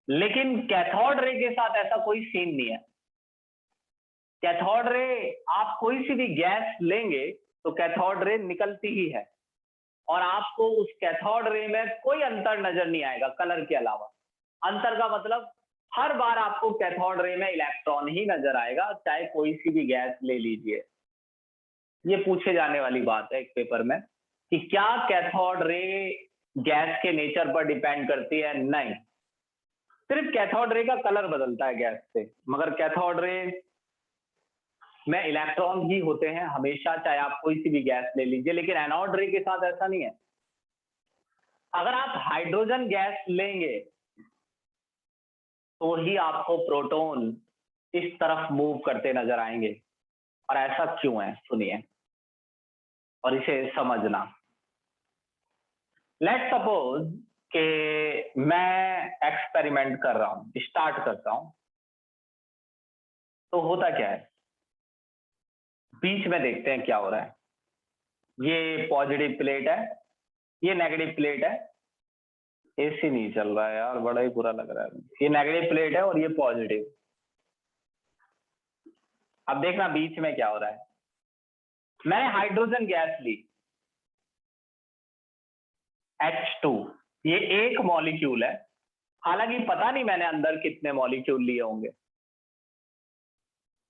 लेकिन कैथोड रे के साथ ऐसा कोई सीन नहीं है। कैथोड रे, आप कोई सी भी गैस लेंगे तो कैथोड रे निकलती ही है, और आपको उस कैथोड रे में कोई अंतर नजर नहीं आएगा कलर के अलावा। अंतर का मतलब हर बार आपको कैथोड रे में इलेक्ट्रॉन ही नजर आएगा, चाहे कोई सी भी गैस ले लीजिए। ये पूछे जाने वाली बात है एक पेपर में कि क्या कैथोड रे गैस के नेचर पर डिपेंड करती है? नहीं, सिर्फ कैथोड रे का कलर बदलता है गैस से, मगर कैथोड रे में इलेक्ट्रॉन ही होते हैं हमेशा, चाहे आप कोई सी भी गैस ले लीजिए। लेकिन एनोड रे के साथ ऐसा नहीं है। अगर आप हाइड्रोजन गैस लेंगे तो ही आपको प्रोटॉन इस तरफ मूव करते नजर आएंगे। और ऐसा क्यों है, सुनिए और इसे समझना। लेट्स सपोज कि मैं एक्सपेरिमेंट कर रहा हूं, स्टार्ट करता हूं। तो होता क्या है, बीच में देखते हैं क्या हो रहा है। ये पॉजिटिव प्लेट है, ये नेगेटिव प्लेट है। एसी नहीं चल रहा है यार, बड़ा ही बुरा लग रहा है। ये नेगेटिव प्लेट है और ये पॉजिटिव। अब देखना बीच में क्या हो रहा है। मैंने हाइड्रोजन गैस ली, H2, ये एक मॉलिक्यूल है। हालांकि पता नहीं मैंने अंदर कितने मॉलिक्यूल लिए होंगे।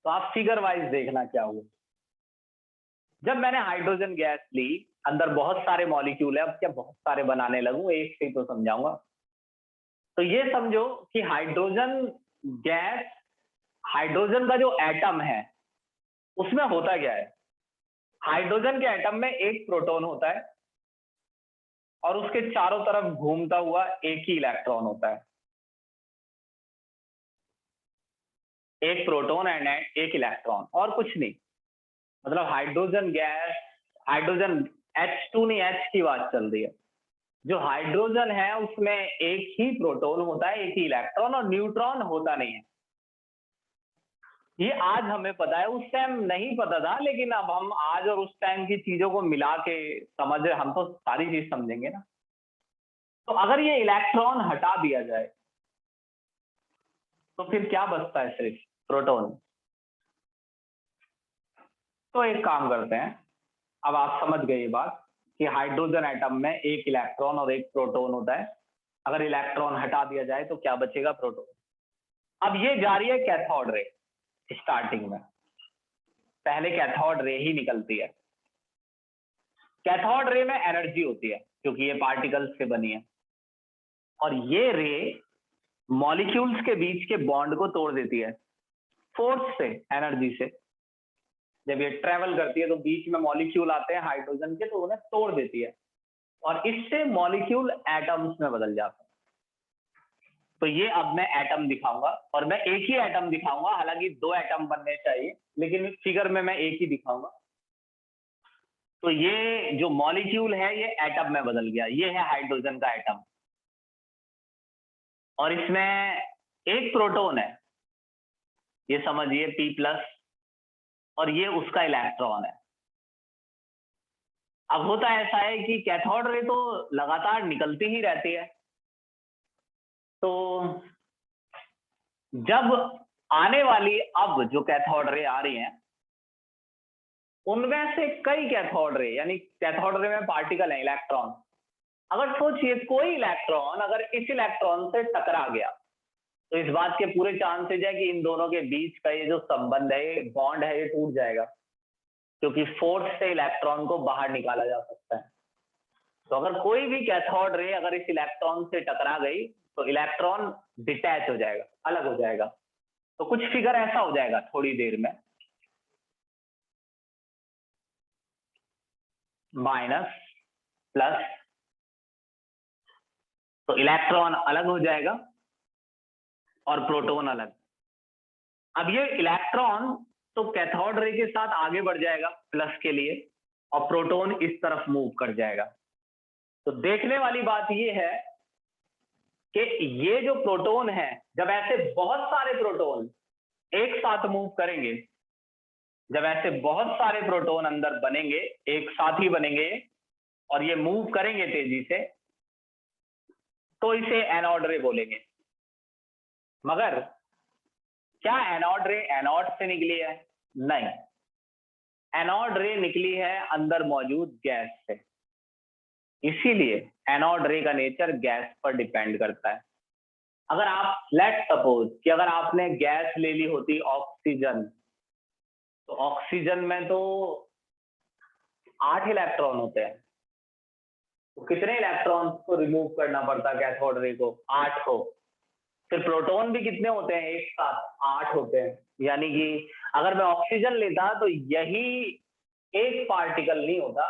तो आप फिगर वाइज देखना क्या हुआ। जब मैंने हाइड्रोजन गैस ली, अंदर बहुत सारे मॉलिक्यूल है। अब क्या बहुत सारे बनाने लगूं, एक से ही तो समझाऊंगा। तो ये समझो कि हाइड्रोजन गैस, हाइड्रोजन का जो एटम है उसमें होता क्या है। हाइड्रोजन के एटम में एक प्रोटॉन होता है और उसके चारों तरफ घूमता हुआ एक ही इलेक्ट्रॉन होता है। एक प्रोटॉन एंड एक इलेक्ट्रॉन, और कुछ नहीं। मतलब हाइड्रोजन गैस, हाइड्रोजन H2 नहीं, H की बात चल रही है। जो हाइड्रोजन है उसमें एक ही प्रोटॉन होता है, एक ही इलेक्ट्रॉन, और न्यूट्रॉन होता नहीं है। ये आज हमें पता है, उस टाइम नहीं पता था। लेकिन अब हम आज और उस टाइम की चीजों को मिला के समझ रहे, हम तो सारी चीज समझेंगे ना। तो अगर ये इलेक्ट्रॉन हटा दिया जाए तो फिर क्या बचता है? सिर्फ प्रोटॉन। तो एक काम करते हैं, अब आप समझ गए ये बात कि हाइड्रोजन एटम में एक इलेक्ट्रॉन और एक प्रोटॉन होता है। अगर इलेक्ट्रॉन हटा दिया जाए तो क्या बचेगा? प्रोटॉन। अब ये जा रही है कैथोड रे। स्टार्टिंग में पहले कैथोड रे ही निकलती है। कैथोड रे में एनर्जी होती है क्योंकि ये पार्टिकल्स से बनी है, और ये रे मॉलिक्यूल्स के बीच के बॉन्ड को तोड़ देती है फोर्स से, एनर्जी से। जब ये ट्रेवल करती है तो बीच में मॉलिक्यूल आते हैं हाइड्रोजन के, तो उन्हें तोड़ देती है, और इससे मॉलिक्यूल एटम्स में बदल जाते हैं। तो ये अब मैं एटम दिखाऊंगा, और मैं एक ही एटम दिखाऊंगा। हालांकि दो एटम बनने चाहिए, लेकिन फिगर में मैं एक ही दिखाऊंगा। तो ये जो मॉलिक्यूल है ये एटम में बदल गया। ये है हाइड्रोजन का एटम, और इसमें एक प्रोटॉन है, ये समझिए P+, और ये उसका इलेक्ट्रॉन है। अब होता ऐसा है कि कैथोड रे तो लगातार निकलती ही रहती है। तो जब आने वाली अब जो कैथोड रे आ रही हैं, उनमें से कई कैथोड रे, यानी कैथोड रे में पार्टिकल है, इलेक्ट्रॉन। अगर सोचिए कोई इलेक्ट्रॉन अगर इस इलेक्ट्रॉन से टकरा गया, तो इस बात के पूरे चांसेज है कि इन दोनों के बीच का ये जो संबंध है, बॉन्ड है, ये टूट जाएगा, क्योंकि फोर्स से इलेक्ट्रॉन को बाहर निकाला जा सकता है। तो अगर कोई भी कैथोड रे अगर इस इलेक्ट्रॉन से टकरा गई तो इलेक्ट्रॉन डिटैच हो जाएगा, अलग हो जाएगा। तो कुछ फिगर ऐसा हो जाएगा थोड़ी देर में, माइनस प्लस, तो इलेक्ट्रॉन अलग हो जाएगा और प्रोटॉन अलग। अब ये इलेक्ट्रॉन तो कैथोड रे के साथ आगे बढ़ जाएगा प्लस के लिए, और प्रोटॉन इस तरफ मूव कर जाएगा। तो देखने वाली बात ये है कि ये जो प्रोटॉन है, जब ऐसे बहुत सारे प्रोटॉन एक साथ मूव करेंगे, जब ऐसे बहुत सारे प्रोटॉन अंदर बनेंगे, एक साथ ही बनेंगे और ये मूव करेंगे तेजी से, तो इसे एनोड रे बोलेंगे। मगर क्या एनोड रे एनोड से निकली है? नहीं, एनोड रे निकली है अंदर मौजूद गैस से। इसीलिए एनोड रे का नेचर गैस पर डिपेंड करता है। अगर आप लेट सपोज कि अगर आपने गैस ले ली होती ऑक्सीजन, तो ऑक्सीजन में तो 8 इलेक्ट्रॉन होते हैं, तो कितने इलेक्ट्रॉन को रिमूव करना पड़ता कैथोड रे को? 8 को। फिर प्रोटॉन भी कितने होते हैं एक साथ? 8 होते हैं। यानी कि अगर मैं ऑक्सीजन लेता तो यही एक पार्टिकल नहीं होता,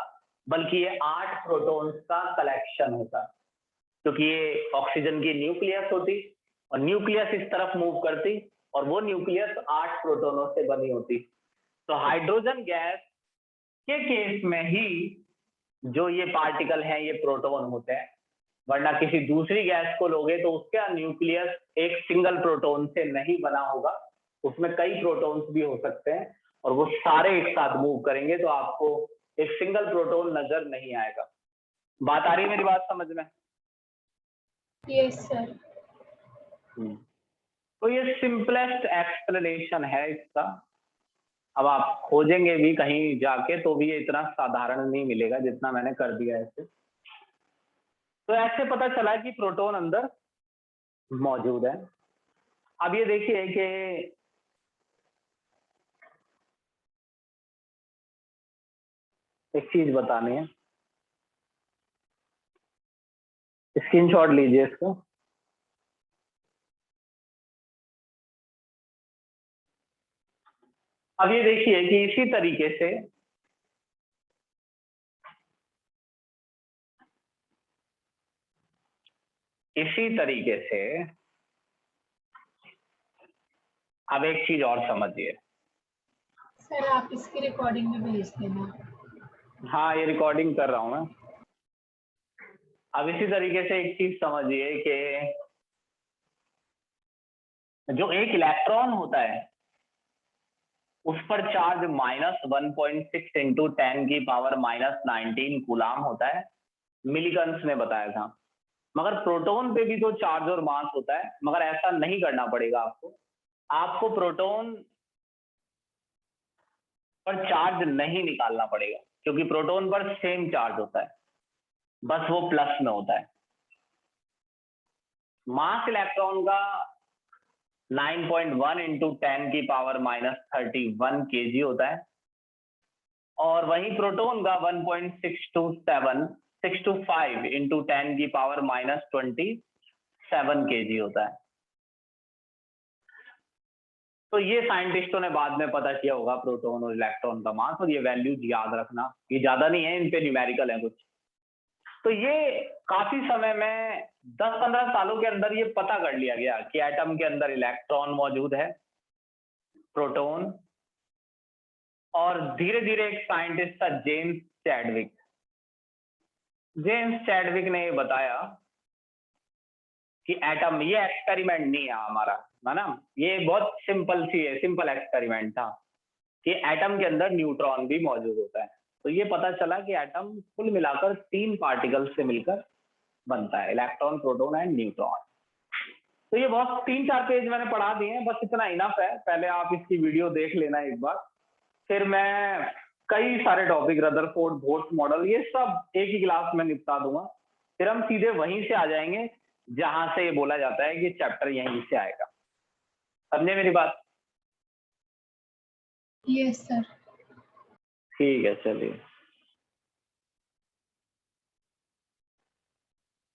बल्कि ये 8 प्रोटॉन्स का कलेक्शन होता, क्योंकि ये ऑक्सीजन की न्यूक्लियस होती और न्यूक्लियस इस तरफ मूव करती और वो न्यूक्लियस 8 प्रोटॉनों से बनी होती। तो हाइड्रोजन गैस के केस में ही जो ये पार्टिकल हैं ये प्रोटॉन होते हैं, वरना किसी दूसरी गैस को लोगे तो उसका न्यूक्लियस एक सिंगल प्रोटॉन से नहीं बना होगा, उसमें कई प्रोटॉन्स भी हो सकते हैं और वो सारे एक साथ मूव करेंगे, तो आपको एक सिंगल प्रोटॉन नजर नहीं आएगा। बात आ रही है मेरी बात समझ में? Yes sir. तो ये सिंपलेस्ट एक्सप्लेनेशन है इसका। अब आप खोजेंगे भी कहीं जाके तो भी ये इतना साधारण नहीं मिलेगा जितना मैंने कर दिया ऐसे। तो ऐसे पता चला कि प्रोटॉन अंदर मौजूद है। अब ये देखिए कि एक चीज बतानी है, स्क्रीनशॉट लीजिए इसको। अब ये देखिए कि इसी तरीके से अब एक चीज और समझिए। सर आप इसकी रिकॉर्डिंग में भेज देना। हाँ, ये रिकॉर्डिंग कर रहा हूं मैं। अब इसी तरीके से एक चीज समझिए कि जो एक इलेक्ट्रॉन होता है उस पर चार्ज -1.6 इंटू 10 की पावर -19 कूलाम होता है, मिलीगन्स ने बताया था। मगर प्रोटॉन पे भी तो चार्ज और मास होता है, मगर ऐसा नहीं करना पड़ेगा आपको। आपको प्रोटॉन पर चार्ज नहीं निकालना पड़ेगा, क्योंकि प्रोटॉन पर सेम चार्ज होता है, बस वो प्लस में होता है। मास इलेक्ट्रॉन का 9.1 इंटू 10 की पावर -31 kg होता है, और वहीं प्रोटॉन का 1.625 इंटू 10 की पावर -27 kg होता है। तो ये साइंटिस्टों ने बाद में पता किया होगा प्रोटॉन और इलेक्ट्रॉन का मास, और ये वैल्यूज याद रखना, ये ज्यादा नहीं है, इन पे न्यूमेरिकल है कुछ। तो ये काफी समय में 10-15 सालों के अंदर ये पता कर लिया गया कि एटम के अंदर इलेक्ट्रॉन मौजूद है, प्रोटॉन, और धीरे धीरे एक साइंटिस्ट था जेम्स चैडविक ने ये बताया कि एटम, ये एक्सपेरिमेंट नहीं है हमारा, है ना, ये बहुत सिंपल एक्सपेरिमेंट था कि एटम के अंदर न्यूट्रॉन भी मौजूद होता है। तो ये पता चला कि एटम कुल मिलाकर 3 पार्टिकल्स से मिलकर बनता है, इलेक्ट्रॉन, प्रोटॉन एंड न्यूट्रॉन। तो ये बहुत 3-4 पेज मैंने पढ़ा दिए हैं, बस इतना इनफ है। पहले आप इसकी वीडियो देख लेना एक बार, फिर मैं कई सारे टॉपिक, रदरफोर्ड, बोर्ड मॉडल, ये सब एक ही क्लास में निपटा दूंगा। फिर हम सीधे वहीं से आ जाएंगे जहां से ये बोला जाता है कि चैप्टर यहीं से आएगा। समझे मेरी बात? Yes sir. ठीक है, चलिए।